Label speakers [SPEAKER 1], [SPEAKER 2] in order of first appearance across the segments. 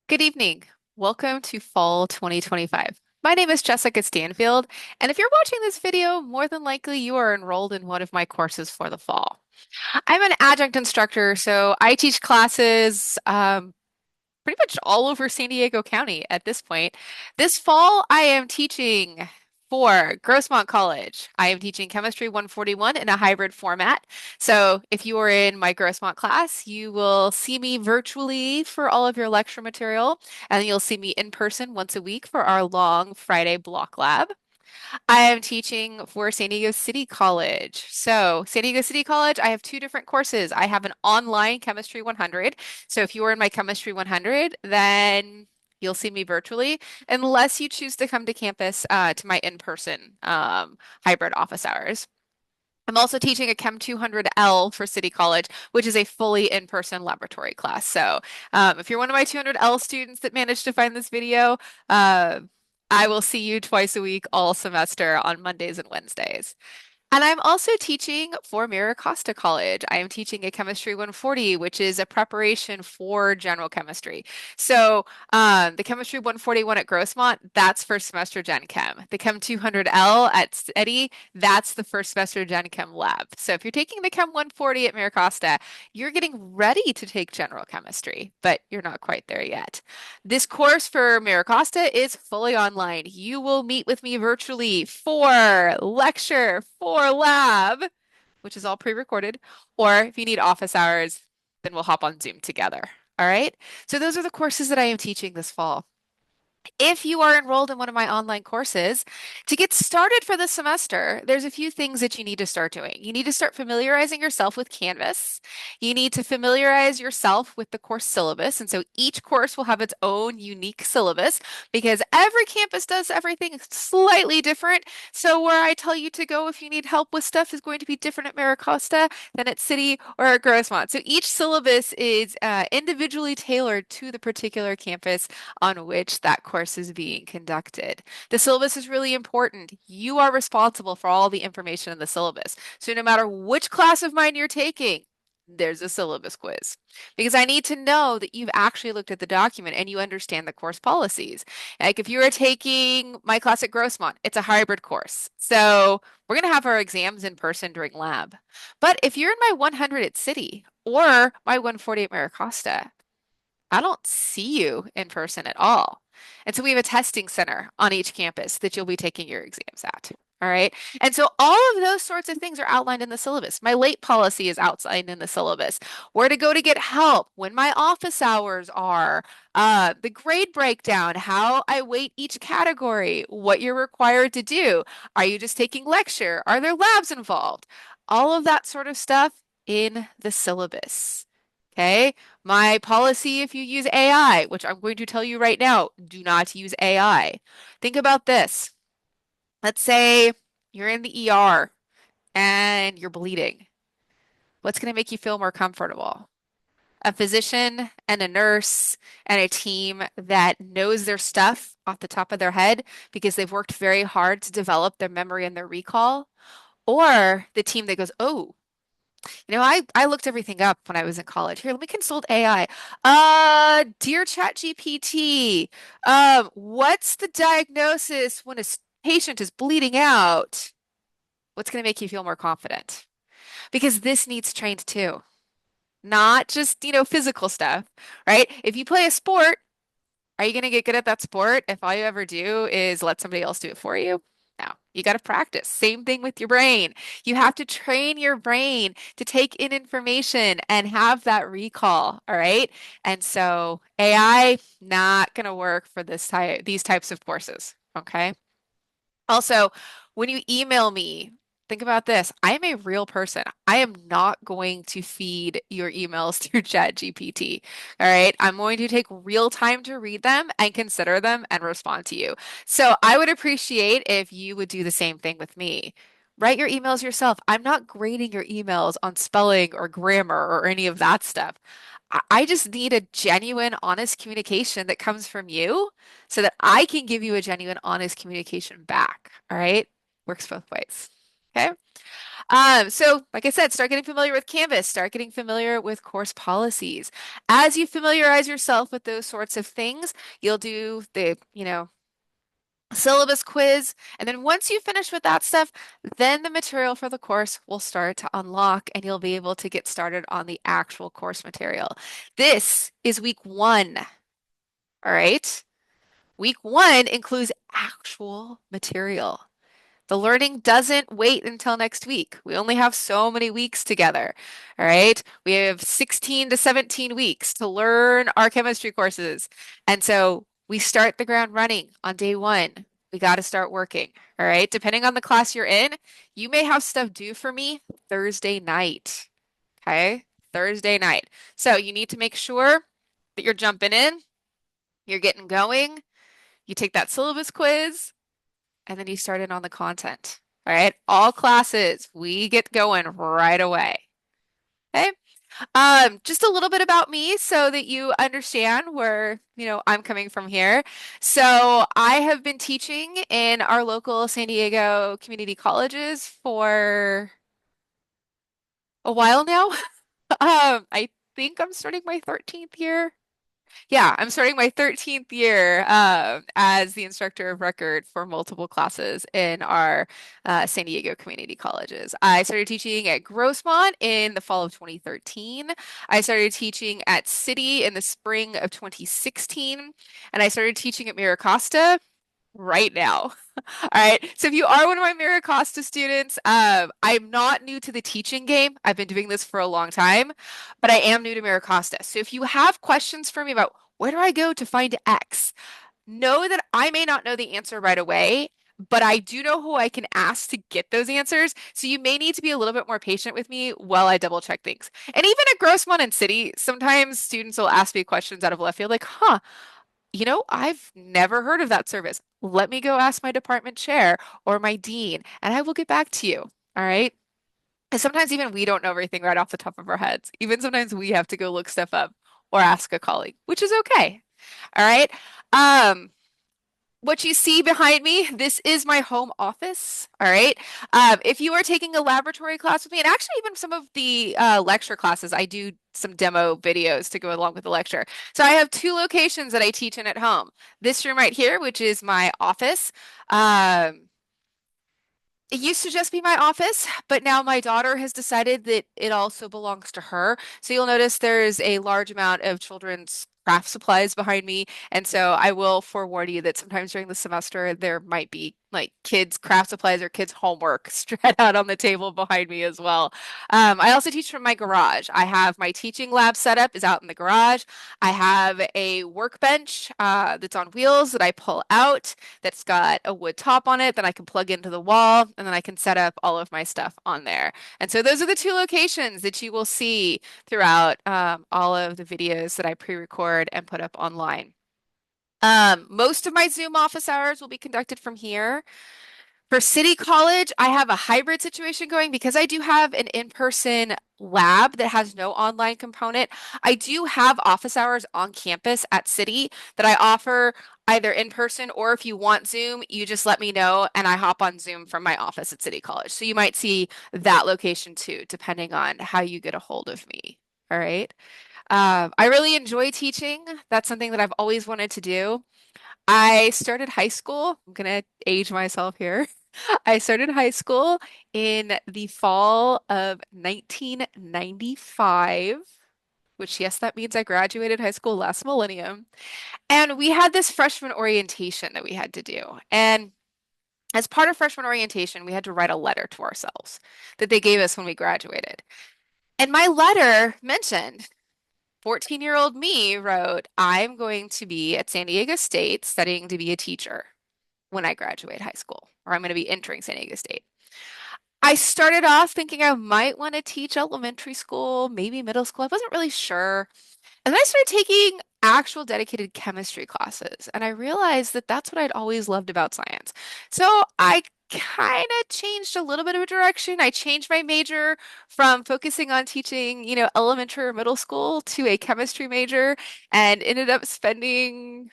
[SPEAKER 1] Good evening. Welcome to Fall 2025. My name is Jessica Stanfield, and if you're watching this video, more than likely you are enrolled in one of my courses for the fall. I'm an adjunct instructor, so I teach classes pretty much all over San Diego County at this point. This fall, I am teaching for Grossmont College. I am teaching Chemistry 141 in a hybrid format. So if you are in my Grossmont class, you will see me virtually for all of your lecture material, and then you'll see me in person once a week for our long Friday block lab. I am teaching for San Diego City College. So, San Diego City College, I have two different courses. I have an online Chemistry 100. So, if you are in my Chemistry 100, then you'll see me virtually, unless you choose to come to campus to my in-person hybrid office hours. I'm also teaching a Chem 200L for City College, which is a fully in-person laboratory class. So, if you're one of my 200L students that managed to find this video, uh, I will see you twice a week all semester on Mondays and Wednesdays. And I'm also teaching for MiraCosta College. I am teaching a Chemistry 140, which is a preparation for general chemistry. So the Chemistry 141 at Grossmont, that's first semester Gen Chem. The Chem 200L at SETI, that's the first semester Gen Chem lab. So if you're taking the Chem 140 at MiraCosta, you're getting ready to take general chemistry, but you're not quite there yet. This course for MiraCosta is fully online. You will meet with me virtually for lecture, for lab, which is all pre-recorded, or if you need office hours, then we'll hop on Zoom together. All right. So those are the courses that I am teaching this fall. If you are enrolled in one of my online courses, to get started for the semester, there's a few things that you need to start doing. You need to start familiarizing yourself with Canvas. You need to familiarize yourself with the course syllabus. And so each course will have its own unique syllabus because every campus does everything slightly different. So where I tell you to go if you need help with stuff is going to be different at MiraCosta than at City or at Grossmont. So each syllabus is individually tailored to the particular campus on which that course is being conducted. The syllabus is really important. You are responsible for all the information in the syllabus. So no matter which class of mine you're taking, there's a syllabus quiz because I need to know that you've actually looked at the document and you understand the course policies. Like if you are taking my class at Grossmont, it's a hybrid course. So we're going to have our exams in person during lab. But if you're in my 100 at City or my 140 at MiraCosta, I don't see you in person at all. And so we have a testing center on each campus that you'll be taking your exams at. All right. And so all of those sorts of things are outlined in the syllabus. My late policy is outlined in the syllabus. Where to go to get help, when my office hours are, the grade breakdown, how I weight each category, what you're required to do. Are you just taking lecture? Are there labs involved? All of that sort of stuff in the syllabus. Okay. My policy, if you use AI, which I'm going to tell you right now, do not use AI. Think about this. Let's say you're in the ER and you're bleeding. What's going to make you feel more comfortable? A physician and a nurse and a team that knows their stuff off the top of their head because they've worked very hard to develop their memory and their recall, or the team that goes, oh, I looked everything up when I was in college. Here, let me consult AI. Dear ChatGPT, what's the diagnosis when a patient is bleeding out? What's going to make you feel more confident? Because this needs trained too, not just, physical stuff, right? If you play a sport, are you going to get good at that sport if all you ever do is let somebody else do it for you? No, you got to practice. Same thing with your brain. You have to train your brain to take in information and have that recall. All right. And so AI not going to work for these types of courses. Okay. Also, when you email me, think about this. I am a real person. I am not going to feed your emails through ChatGPT. All right. I'm going to take real time to read them and consider them and respond to you. So I would appreciate if you would do the same thing with me. Write your emails yourself. I'm not grading your emails on spelling or grammar or any of that stuff. I just need a genuine, honest communication that comes from you so that I can give you a genuine, honest communication back. All right? Works both ways. Okay. So like I said, start getting familiar with Canvas, start getting familiar with course policies. As you familiarize yourself with those sorts of things, you'll do the, syllabus quiz. And then once you finish with that stuff, then the material for the course will start to unlock and you'll be able to get started on the actual course material. This is week one. All right. Week one includes actual material. The learning doesn't wait until next week. We only have so many weeks together. All right. We have 16 to 17 weeks to learn our chemistry courses. And so we start the ground running on day one. We got to start working. All right. Depending on the class you're in, you may have stuff due for me Thursday night. Okay. Thursday night. So you need to make sure that you're jumping in, you're getting going. You take that syllabus quiz and then you start in on the content. All right, all classes, we get going right away. Okay. Just a little bit about me so that you understand where, I'm coming from here. So I have been teaching in our local San Diego community colleges for a while now. I think I'm starting my 13th year. Yeah, I'm starting my 13th year as the instructor of record for multiple classes in our San Diego community colleges. I started teaching at Grossmont in the fall of 2013. I started teaching at City in the spring of 2016, and I started teaching at MiraCosta right now. All right. So if you are one of my MiraCosta students, I'm not new to the teaching game. I've been doing this for a long time, but I am new to MiraCosta. So if you have questions for me about where do I go to find X, know that I may not know the answer right away, but I do know who I can ask to get those answers. So you may need to be a little bit more patient with me while I double check things. And even at Grossmont and City, sometimes students will ask me questions out of left field, like, I've never heard of that service. Let me go ask my department chair or my dean, and I will get back to you. All right. And sometimes even we don't know everything right off the top of our heads. Even sometimes we have to go look stuff up or ask a colleague, which is okay. All right. Um, what you see behind me, this is my home office. All right. If you are taking a laboratory class with me, and actually even some of the lecture classes, I do some demo videos to go along with the lecture. So I have two locations that I teach in at home. This room right here, which is my office. Um, it used to just be my office, but now my daughter has decided that it also belongs to her. So you'll notice there's a large amount of children's craft supplies behind me. And so I will forewarn you that sometimes during the semester there might be like kids' craft supplies or kids' homework spread out on the table behind me as well. I also teach from my garage. I have my teaching lab setup is out in the garage. I have a workbench that's on wheels that I pull out that's got a wood top on it that I can plug into the wall, and then I can set up all of my stuff on there. And so those are the two locations that you will see throughout all of the videos that I pre-record and put up online. Most of my Zoom office hours will be conducted from here. For City College, I have a hybrid situation going because I do have an in-person lab that has no online component. I do have office hours on campus at City that I offer either in person or if you want Zoom, you just let me know and I hop on Zoom from my office at City College. So you might see that location too, depending on how you get a hold of me. All right. I really enjoy teaching. That's something that I've always wanted to do. I started high school. I'm gonna age myself here. I started high school in the fall of 1995, which, yes, that means I graduated high school last millennium. And we had this freshman orientation that we had to do. And as part of freshman orientation, we had to write a letter to ourselves that they gave us when we graduated. And my letter mentioned 14-year-old me wrote, I'm going to be at San Diego State studying to be a teacher when I graduate high school, or I'm going to be entering San Diego State. I started off thinking I might want to teach elementary school, maybe middle school. I wasn't really sure. And then I started taking actual dedicated chemistry classes, and I realized that that's what I'd always loved about science. So I kind of changed a little bit of a direction. I changed my major from focusing on teaching, elementary or middle school to a chemistry major and ended up spending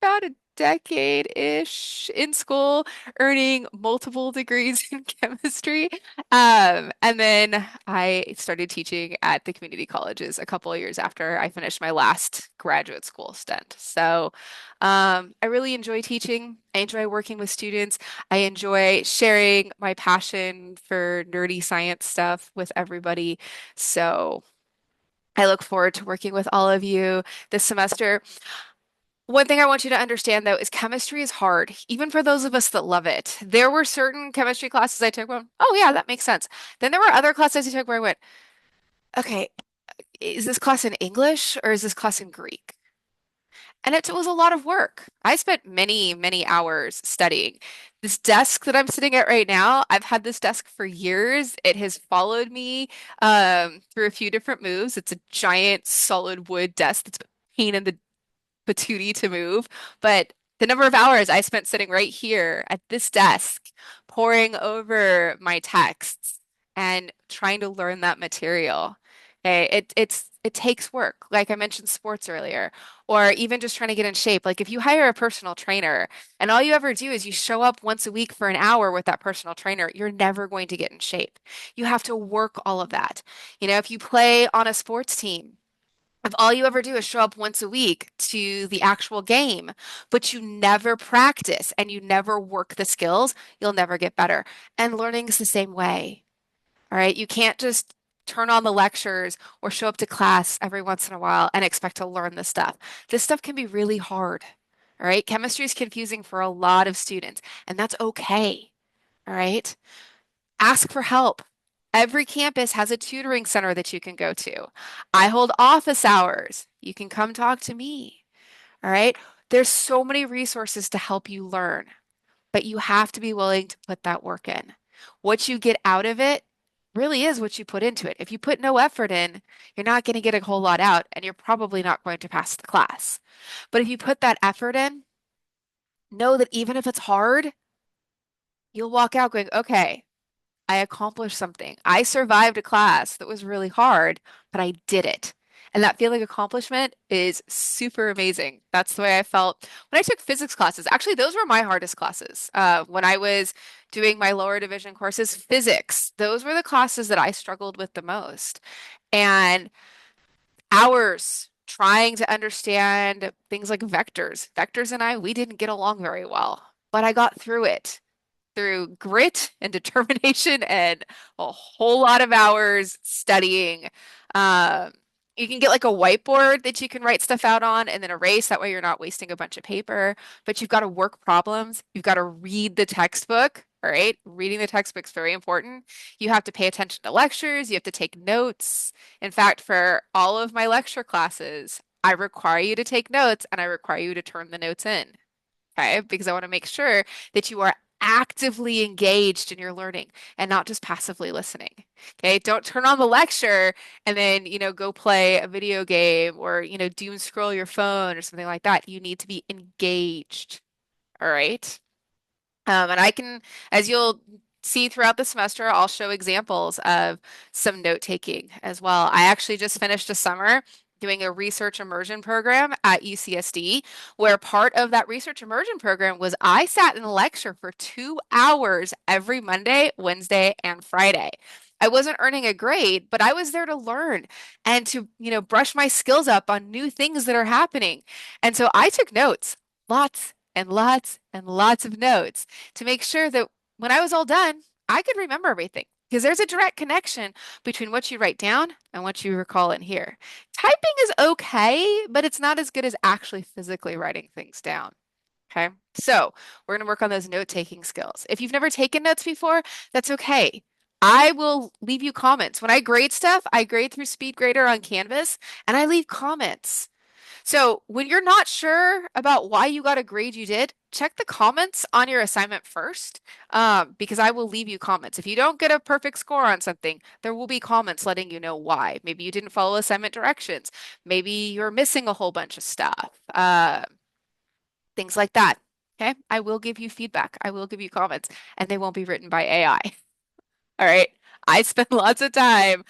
[SPEAKER 1] about a decade-ish in school, earning multiple degrees in chemistry. And then I started teaching at the community colleges a couple of years after I finished my last graduate school stint. So I really enjoy teaching. I enjoy working with students. I enjoy sharing my passion for nerdy science stuff with everybody. So I look forward to working with all of you this semester. One thing I want you to understand though is chemistry is hard, even for those of us that love it. There were certain chemistry classes I took where, oh yeah, that makes sense. Then there were other classes I took where I went, okay, is this class in English or is this class in Greek? And it was a lot of work. I spent many, many hours studying. This desk that I'm sitting at right now, I've had this desk for years. It has followed me through a few different moves. It's a giant solid wood desk that's a pain in the patootie to move, but the number of hours I spent sitting right here at this desk, poring over my texts and trying to learn that material. Okay, it takes work. Like I mentioned sports earlier, or even just trying to get in shape. Like if you hire a personal trainer and all you ever do is you show up once a week for an hour with that personal trainer, you're never going to get in shape. You have to work all of that. If you play on a sports team, if all you ever do is show up once a week to the actual game, but you never practice and you never work the skills, you'll never get better. And learning's the same way. All right. You can't just turn on the lectures or show up to class every once in a while and expect to learn this stuff. This stuff can be really hard. All right. Chemistry is confusing for a lot of students, and that's okay. All right. Ask for help. Every campus has a tutoring center that you can go to. I hold office hours. You can come talk to me. All right. There's so many resources to help you learn, but you have to be willing to put that work in. What you get out of it really is what you put into it. If you put no effort in, you're not going to get a whole lot out, and you're probably not going to pass the class. But if you put that effort in, know that even if it's hard, you'll walk out going, okay, I accomplished something. I survived a class that was really hard, but I did it. And that feeling of accomplishment is super amazing. That's the way I felt when I took physics classes. Actually, those were my hardest classes. When I was doing my lower division courses, physics, those were the classes that I struggled with the most. And hours trying to understand things like vectors. Vectors and I, we didn't get along very well, but I got through it through grit and determination and a whole lot of hours studying. Um, you can get like a whiteboard that you can write stuff out on and then erase. That way you're not wasting a bunch of paper, but you've got to work problems. You've got to read the textbook. All right. Reading the textbook is very important. You have to pay attention to lectures. You have to take notes. In fact, for all of my lecture classes, I require you to take notes and I require you to turn the notes in. Okay, because I want to make sure that you are actively engaged in your learning and not just passively listening. Okay, don't turn on the lecture and then, go play a video game or, doom scroll your phone or something like that. You need to be engaged. All right. And I can, as you'll see throughout the semester, I'll show examples of some note taking as well. I actually just finished a summer doing a research immersion program at UCSD, where part of that research immersion program was I sat in a lecture for 2 hours every Monday, Wednesday, and Friday. I wasn't earning a grade, but I was there to learn and to, brush my skills up on new things that are happening. And so I took notes, lots and lots and lots of notes to make sure that when I was all done, I could remember everything. Because there's a direct connection between what you write down and what you recall in here. Typing is okay, but it's not as good as actually physically writing things down. Okay. So we're going to work on those note-taking skills. If you've never taken notes before, that's okay. I will leave you comments. When I grade stuff, I grade through SpeedGrader on Canvas and I leave comments. So when you're not sure about why you got a grade you did, check the comments on your assignment first, because I will leave you comments. If you don't get a perfect score on something, there will be comments letting you know why. Maybe you didn't follow assignment directions. Maybe you're missing a whole bunch of stuff, things like that. Okay, I will give you feedback. I will give you comments, and they won't be written by AI. All right. I spend lots of time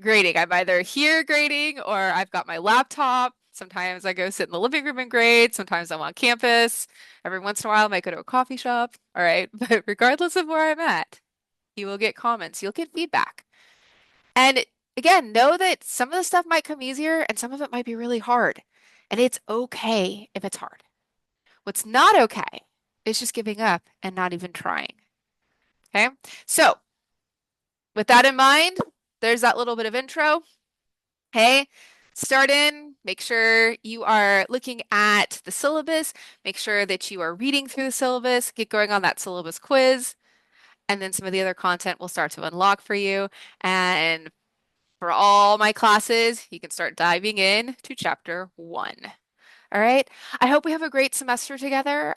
[SPEAKER 1] grading. I'm either here grading or I've got my laptop. Sometimes I go sit in the living room and grade. Sometimes I'm on campus. Every once in a while, I might go to a coffee shop. All right. But regardless of where I'm at, you will get comments, you'll get feedback. And again, know that some of the stuff might come easier and some of it might be really hard. And it's okay if it's hard. What's not okay is just giving up and not even trying. Okay. So, with that in mind, there's that little bit of intro. Hey, start in. Make sure you are looking at the syllabus. Make sure that you are reading through the syllabus. Get going on that syllabus quiz. And then some of the other content will start to unlock for you. And for all my classes, you can start diving in to chapter one. All right. I hope we have a great semester together.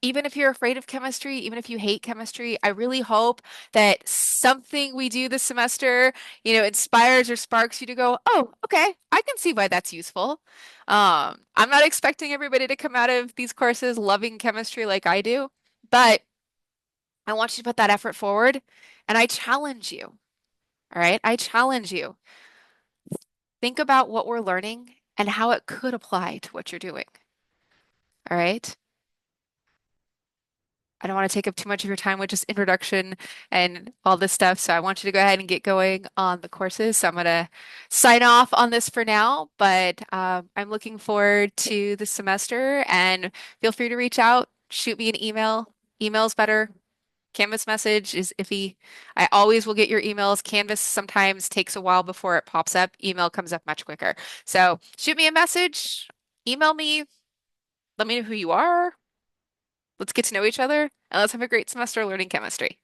[SPEAKER 1] Even if you're afraid of chemistry, even if you hate chemistry, I really hope that something we do this semester, inspires or sparks you to go, oh, okay, I can see why that's useful. I'm not expecting everybody to come out of these courses loving chemistry like I do, but I want you to put that effort forward, and I challenge you. All right. I challenge you. Think about what we're learning and how it could apply to what you're doing. All right. I don't want to take up too much of your time with just introduction and all this stuff. So I want you to go ahead and get going on the courses. So I'm going to sign off on this for now, but I'm looking forward to the semester and feel free to reach out, shoot me an email. Email's better. Canvas message is iffy. I always will get your emails. Canvas sometimes takes a while before it pops up. Email comes up much quicker. So shoot me a message, email me, let me know who you are. Let's get to know each other and let's have a great semester learning chemistry.